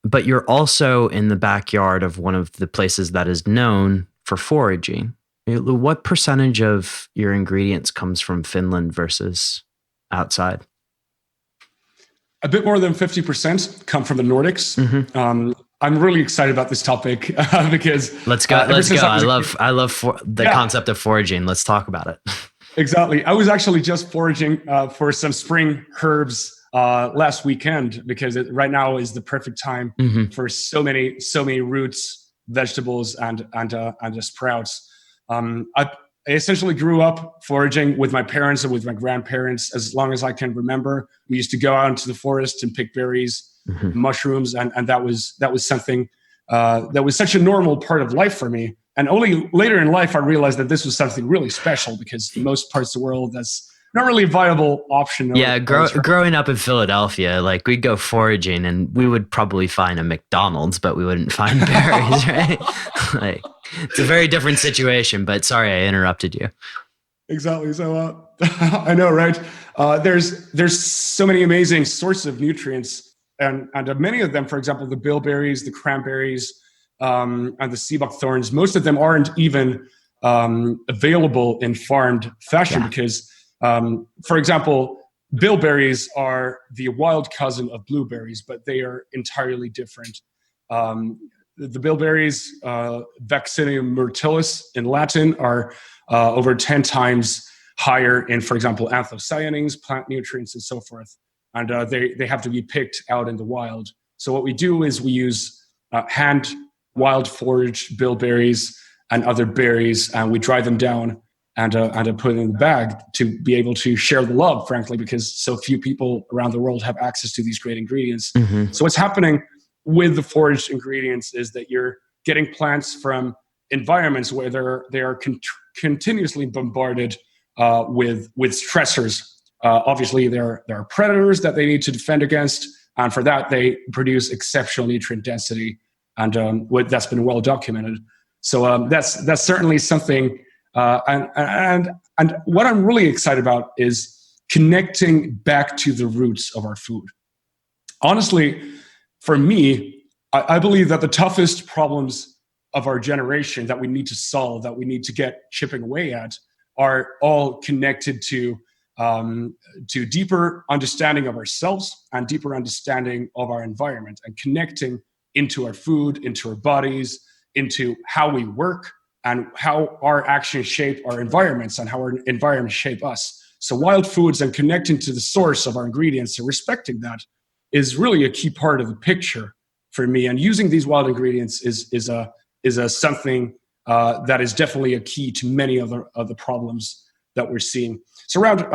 but you're also in the backyard of one of the places that is known for foraging. What percentage of your ingredients comes from Finland versus outside? A bit more than 50% come from the Nordics. I'm really excited about this topic because let's go. I love the concept of foraging. Let's talk about it. Exactly. I was actually just foraging for some spring herbs last weekend, because right now is the perfect time for so many roots, vegetables, and sprouts. I essentially grew up foraging with my parents and with my grandparents as long as I can remember. We used to go out into the forest and pick berries, mushrooms, and that was something that was such a normal part of life for me. And only later in life I realized that this was something really special, because in most parts of the world that's not really a viable option. Growing up in Philadelphia, like, we'd go foraging and we would probably find a McDonald's, but we wouldn't find berries, right? Like, it's a very different situation, but sorry, I interrupted you. Exactly. So I know, right? There's so many amazing sources of nutrients, and many of them, for example, the bilberries, the cranberries, and the sea buckthorns, most of them aren't even available in farmed fashion because, for example, bilberries are the wild cousin of blueberries, but they are entirely different. The bilberries, Vaccinium myrtillus in Latin, are over 10 times higher in, for example, anthocyanins, plant nutrients, and so forth. And they have to be picked out in the wild. So what we do is we use hand wild foraged bilberries and other berries, and we dry them down and put it in the bag to be able to share the love, frankly, because so few people around the world have access to these great ingredients. So what's happening with the foraged ingredients is that you're getting plants from environments where they are continuously bombarded with stressors. Obviously, there are predators that they need to defend against, and for that they produce exceptional nutrient density, and that's been well documented. So that's certainly something. And what I'm really excited about is connecting back to the roots of our food. Honestly, for me, I believe that the toughest problems of our generation that we need to solve, that we need to get chipping away at, are all connected to deeper understanding of ourselves and deeper understanding of our environment, and connecting into our food, into our bodies, into how we work, and how our actions shape our environments and how our environments shape us. So wild foods and connecting to the source of our ingredients and respecting that is really a key part of the picture for me. And using these wild ingredients is something that is definitely a key to many of the problems that we're seeing. So around,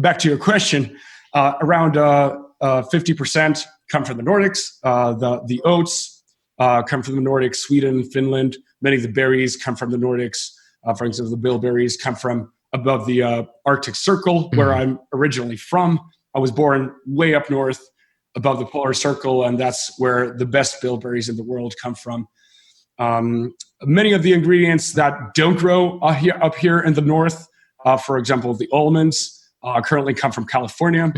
back to your question, around 50% come from the Nordics. The oats come from the Nordics, Sweden, Finland. Many of the berries come from the Nordics. For example, the bilberries come from above the Arctic Circle, where I'm originally from. I was born way up north above the polar circle, and that's where the best bilberries in the world come from. Many of the ingredients that don't grow up here in the north, for example, the almonds, currently come from California,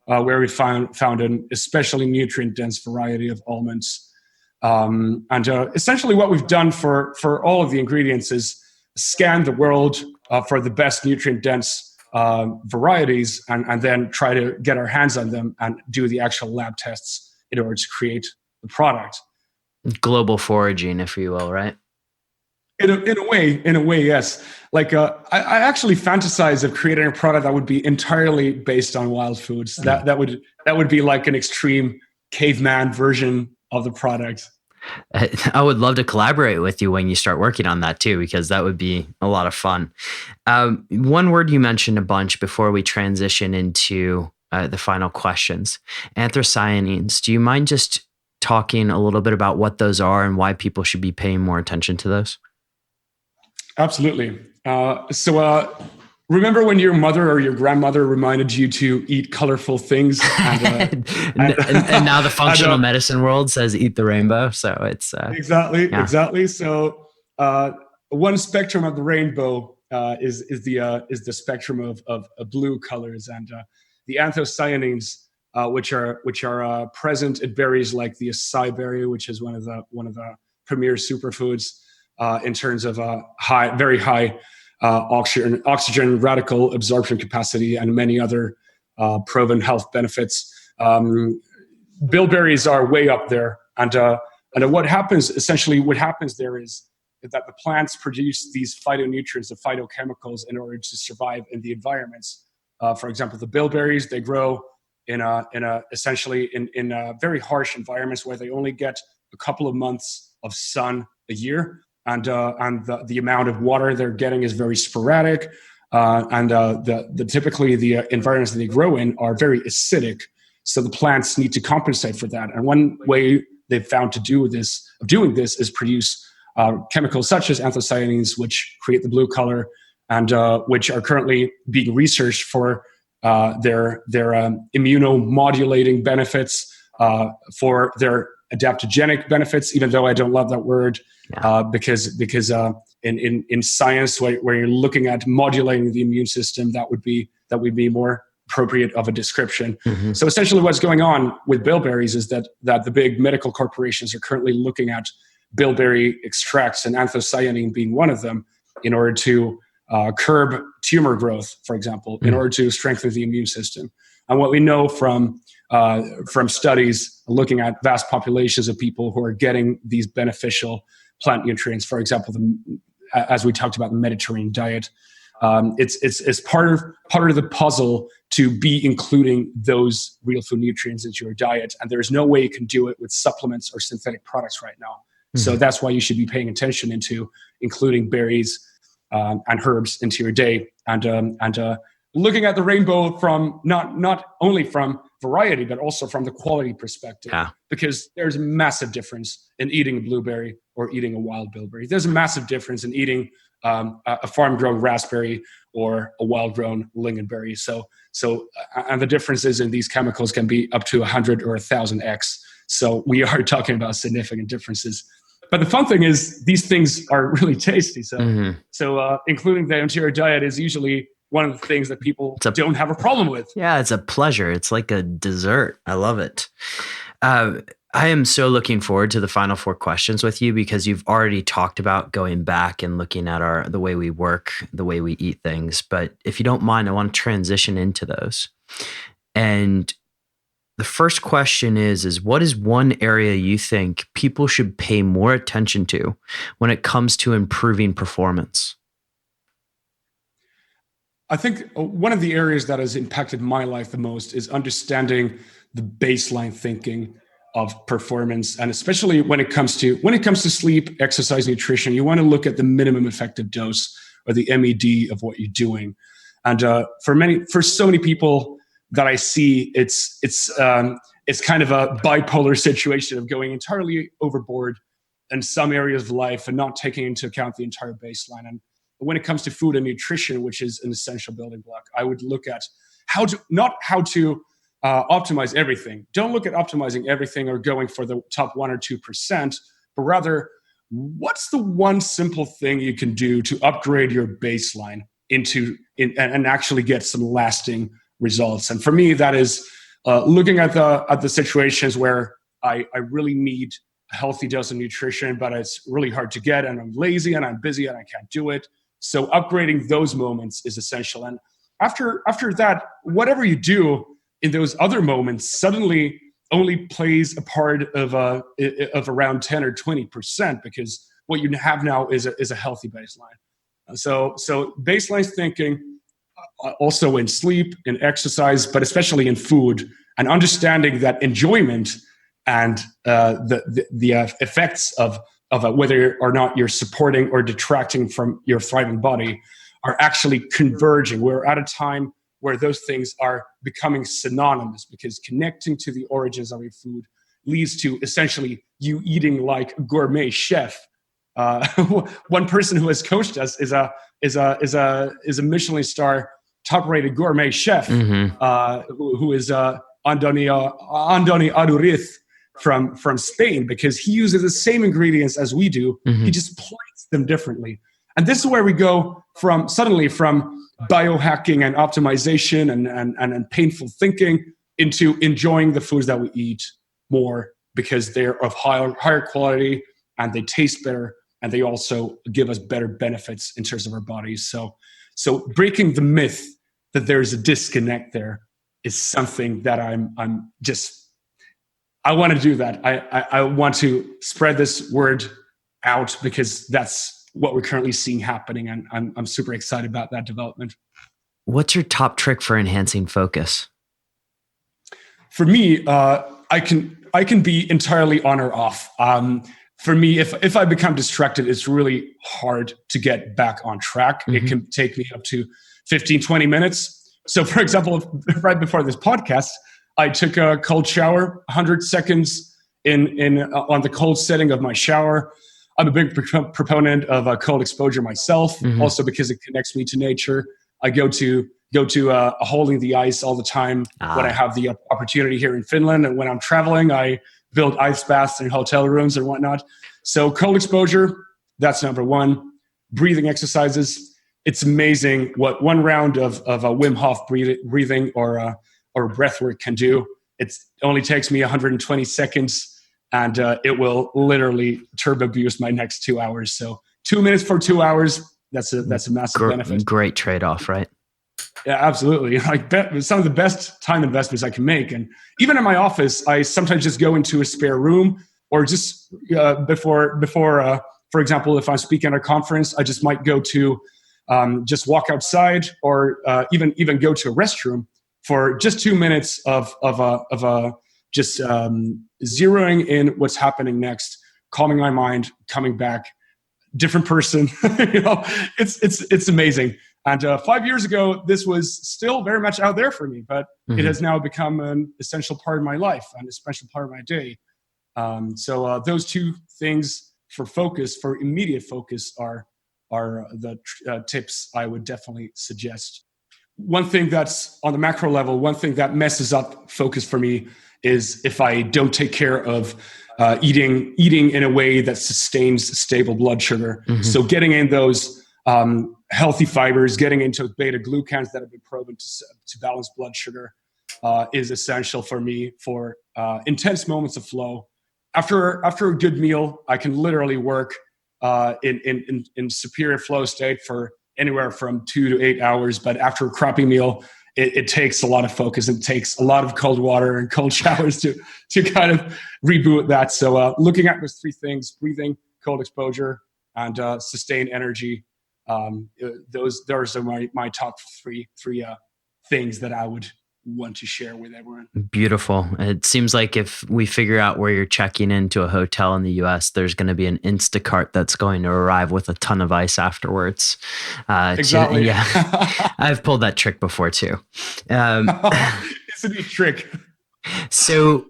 where we found an especially nutrient-dense variety of almonds. And essentially what we've done for all of the ingredients is scan the world for the best nutrient-dense varieties, and then try to get our hands on them and do the actual lab tests in order to create the product. Global foraging, if you will, right? In a way, yes. Like I actually fantasize of creating a product that would be entirely based on wild foods. That would be like an extreme caveman version of the product. I would love to collaborate with you when you start working on that too, because that would be a lot of fun. One word you mentioned a bunch before we transition into the final questions: anthocyanins. Do you mind just talking a little bit about what those are and why people should be paying more attention to those? Absolutely. Remember when your mother or your grandmother reminded you to eat colorful things? And now the functional medicine world says eat the rainbow. So it's exactly. So one spectrum of the rainbow is the spectrum of blue colors, and the anthocyanins, which are present in berries like the acai berry, which is one of the premier superfoods in terms of very high oxygen radical absorption capacity, and many other proven health benefits. Bilberries are way up there, and what happens there is that the plants produce these phytonutrients, the phytochemicals, in order to survive in the environments. For example, the bilberries, they grow in very harsh environments where they only get a couple of months of sun a year. And the amount of water they're getting is very sporadic, and typically the environments that they grow in are very acidic. So the plants need to compensate for that. And one way they've found to doing this is produce chemicals such as anthocyanins, which create the blue color, and which are currently being researched for their immunomodulating benefits, for their adaptogenic benefits, even though I don't love that word, because in science, where you're looking at modulating the immune system, that would be more appropriate of a description. So essentially what's going on with bilberries is that the big medical corporations are currently looking at bilberry extracts, and anthocyanin being one of them, in order to curb tumor growth, for example, in order to strengthen the immune system. And what we know from studies looking at vast populations of people who are getting these beneficial plant nutrients, for example, as we talked about, the Mediterranean diet, it's part of the puzzle to be including those real food nutrients into your diet. And there's no way you can do it with supplements or synthetic products right now. So that's why you should be paying attention into including berries and herbs into your day. And looking at the rainbow from not only from variety, but also from the quality perspective. Yeah. Because there's a massive difference in eating a blueberry or eating a wild bilberry. There's a massive difference in eating a farm-grown raspberry or a wild-grown lingonberry. And the differences in these chemicals can be up to 100 or 1,000x. So we are talking about significant differences. But the fun thing is these things are really tasty. So including the interior diet is usually one of the things that people don't have a problem with. Yeah, it's a pleasure. It's like a dessert. I love it. I am so looking forward to the final 4 questions with you, because you've already talked about going back and looking at the way we work, the way we eat things. But if you don't mind, I want to transition into those. And the first question is what is one area you think people should pay more attention to when it comes to improving performance? I think one of the areas that has impacted my life the most is understanding the baseline thinking of performance, and especially when it comes to sleep, exercise, nutrition. You want to look at the minimum effective dose, or the MED, of what you're doing. And for so many people that I see, it's kind of a bipolar situation of going entirely overboard in some areas of life and not taking into account the entire baseline. And when it comes to food and nutrition, which is an essential building block, I would look at not how to optimize everything. Don't look at optimizing everything or going for the top 1 or 2%, but rather, what's the one simple thing you can do to upgrade your baseline and actually get some lasting results? And for me, that is looking at the situations where I really need a healthy dose of nutrition, but it's really hard to get, and I'm lazy and I'm busy and I can't do it. So upgrading those moments is essential. And after that, whatever you do in those other moments suddenly only plays a part of around 10 or 20%, because what you have now is a healthy baseline. So baseline thinking, also in sleep, in exercise, but especially in food, and understanding that enjoyment and the effects of whether or not you're supporting or detracting from your thriving body are actually converging. We're at a time where those things are becoming synonymous, because connecting to the origins of your food leads to essentially you eating like a gourmet chef. One person who has coached us is a Michelin star top-rated gourmet chef, who is Andoni Aduriz from Spain, because he uses the same ingredients as we do. He just plates them differently. And this is where we go from biohacking and optimization and painful thinking into enjoying the foods that we eat more, because they're of higher quality and they taste better, and they also give us better benefits in terms of our bodies. So breaking the myth that there's a disconnect there is something that I want to do that. I want to spread this word out, because that's what we're currently seeing happening, and I'm super excited about that development. What's your top trick for enhancing focus? For me, I can be entirely on or off. For me, if I become distracted, it's really hard to get back on track. It can take me up to 15, 20 minutes. So for example, right before this podcast, I took a cold shower, 100 seconds on the cold setting of my shower. I'm a big proponent of cold exposure myself, also because it connects me to nature. I go to a hole in the ice all the time when I have the opportunity here in Finland, and when I'm traveling, I build ice baths in hotel rooms and whatnot. So cold exposure, that's number one. Breathing exercises. It's amazing what one round of a Wim Hof breathing or breath work can do. It only takes me 120 seconds. And it will literally turbo boost my next 2 hours. So 2 minutes for 2 hours, that's a massive benefit. Great trade-off, right? Yeah, absolutely. Some of the best time investments I can make. And even in my office, I sometimes just go into a spare room, or just before, for example, if I'm speaking at a conference, I just might go to just walk outside, or even go to a restroom for just 2 minutes of zeroing in what's happening next, calming my mind, coming back, different person. It's amazing. And 5 years ago, this was still very much out there for me, but it has now become an essential part of my life and an essential part of my day. So those two things for immediate focus are the tips I would definitely suggest. One thing that's on the macro level, one thing that messes up focus for me is if I don't take care of eating in a way that sustains stable blood sugar. So getting in those healthy fibers, getting into beta glucans that have been proven to balance blood sugar is essential for me for intense moments of flow. After a good meal, I can literally work in superior flow state for anywhere from 2 to 8 hours. But after a crappy meal, it takes a lot of focus. It takes a lot of cold water and cold showers to kind of reboot that. So looking at those three things: breathing, cold exposure, and sustained energy. Those are my top three things that I would want to share with everyone. Beautiful. It seems like if we figure out where you're checking into a hotel in the US, there's going to be an Instacart that's going to arrive with a ton of ice afterwards. Exactly. Yeah. I've pulled that trick before too. It's a neat trick. So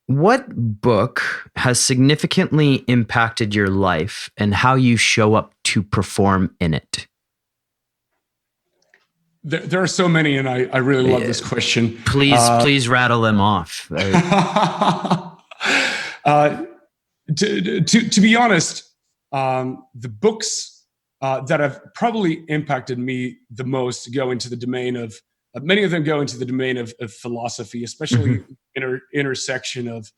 what book has significantly impacted your life and how you show up to perform in it? There are so many, and I really love this question. Please rattle them off. To be honest, the books that have probably impacted me the most go into the domain of many of them go into the domain of philosophy, especially intersection of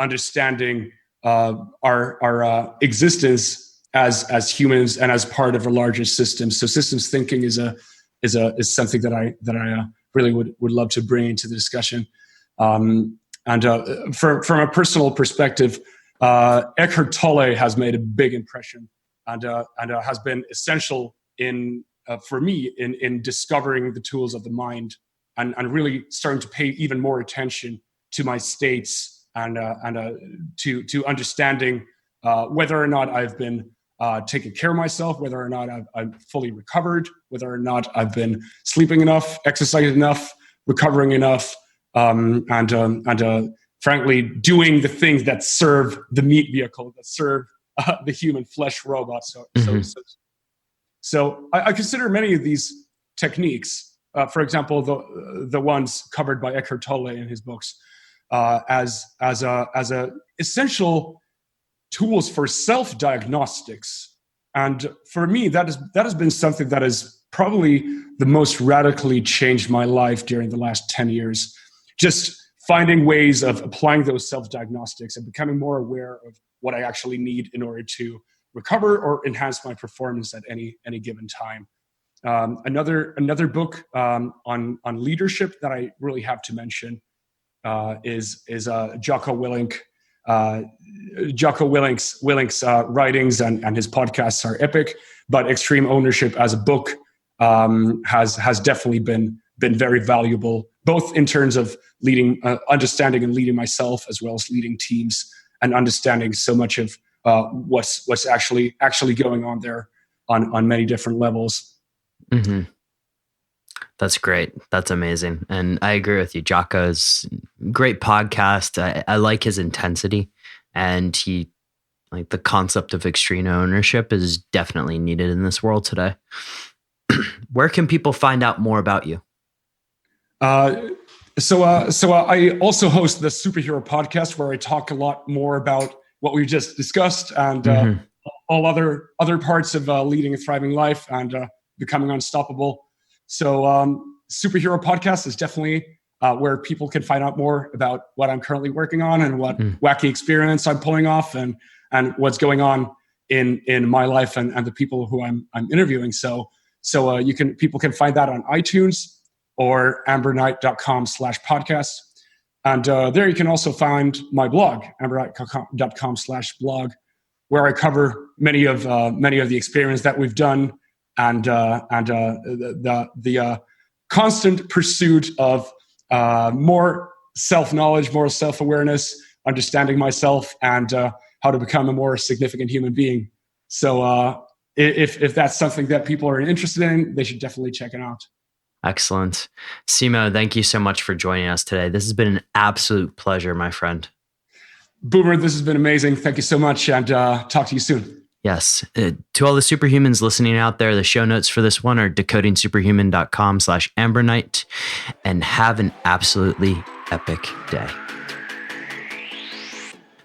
understanding our existence as humans and as part of a larger system. So systems thinking is something that I really would love to bring into the discussion. And from a personal perspective, Eckhart Tolle has made a big impression and has been essential for me in discovering the tools of the mind and really starting to pay even more attention to my states and to understanding whether or not I've been taking care of myself, whether or not I'm fully recovered, whether or not I've been sleeping enough, exercising enough, recovering enough, and frankly, doing the things that serve the meat vehicle, that serve the human flesh robot. So I consider many of these techniques, for example, the ones covered by Eckhart Tolle in his books, as a essential tools for self-diagnostics. And for me, that has been something that has probably the most radically changed my life during the last 10 years. Just finding ways of applying those self-diagnostics and becoming more aware of what I actually need in order to recover or enhance my performance at any given time. Another book on leadership that I really have to mention is Jocko Willink. Jocko Willink's writings and his podcasts are epic, but Extreme Ownership as a book has definitely been very valuable, both in terms of understanding and leading myself, as well as leading teams and understanding so much of what's actually going on there on many different levels. Mm-hmm. That's great. That's amazing. And I agree with you. Jocko's great podcast. I like his intensity, and the concept of extreme ownership is definitely needed in this world today. Where can people find out more about you? So I also host the Superhero podcast, where I talk a lot more about what we just discussed and all other parts of leading a thriving life and becoming unstoppable. So Superhero podcast is definitely where people can find out more about what I'm currently working on and what wacky experiments I'm pulling off and what's going on in my life and the people who I'm interviewing. So people can find that on iTunes or ambronite.com/podcast. And there you can also find my blog, ambronite.com/blog, where I cover many of the experiments that we've done and the constant pursuit of more self-knowledge, more self-awareness, understanding myself, and how to become a more significant human being. So if that's something that people are interested in, they should definitely check it out. Excellent. Simo, thank you so much for joining us today. This has been an absolute pleasure, my friend. Boomer, this has been amazing. Thank you so much, and talk to you soon. Yes. To all the superhumans listening out there, the show notes for this one are decodingsuperhuman.com/Ambronite, and have an absolutely epic day.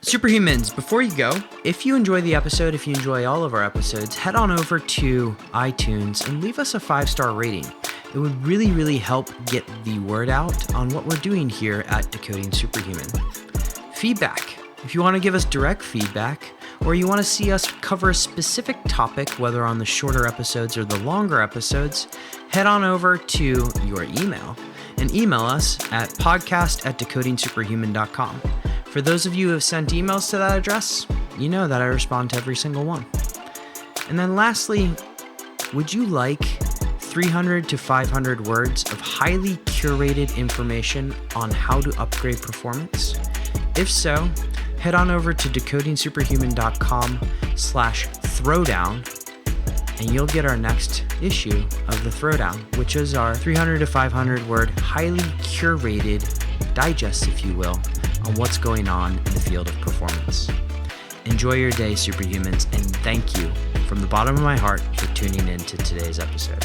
Superhumans, before you go, if you enjoy the episode, if you enjoy all of our episodes, head on over to iTunes and leave us a 5-star rating. It would really, really help get the word out on what we're doing here at Decoding Superhuman. Feedback. If you want to give us direct feedback, or you want to see us cover a specific topic, whether on the shorter episodes or the longer episodes, head on over to your email and email us at podcast@decodingsuperhuman.com. For those of you who have sent emails to that address, you know that I respond to every single one. And then lastly, would you like 300 to 500 words of highly curated information on how to upgrade performance? If so, head on over to decodingsuperhuman.com/throwdown, and you'll get our next issue of the Throwdown, which is our 300 to 500 word highly curated digest, if you will, on what's going on in the field of performance. Enjoy your day, superhumans, and thank you from the bottom of my heart for tuning in to today's episode.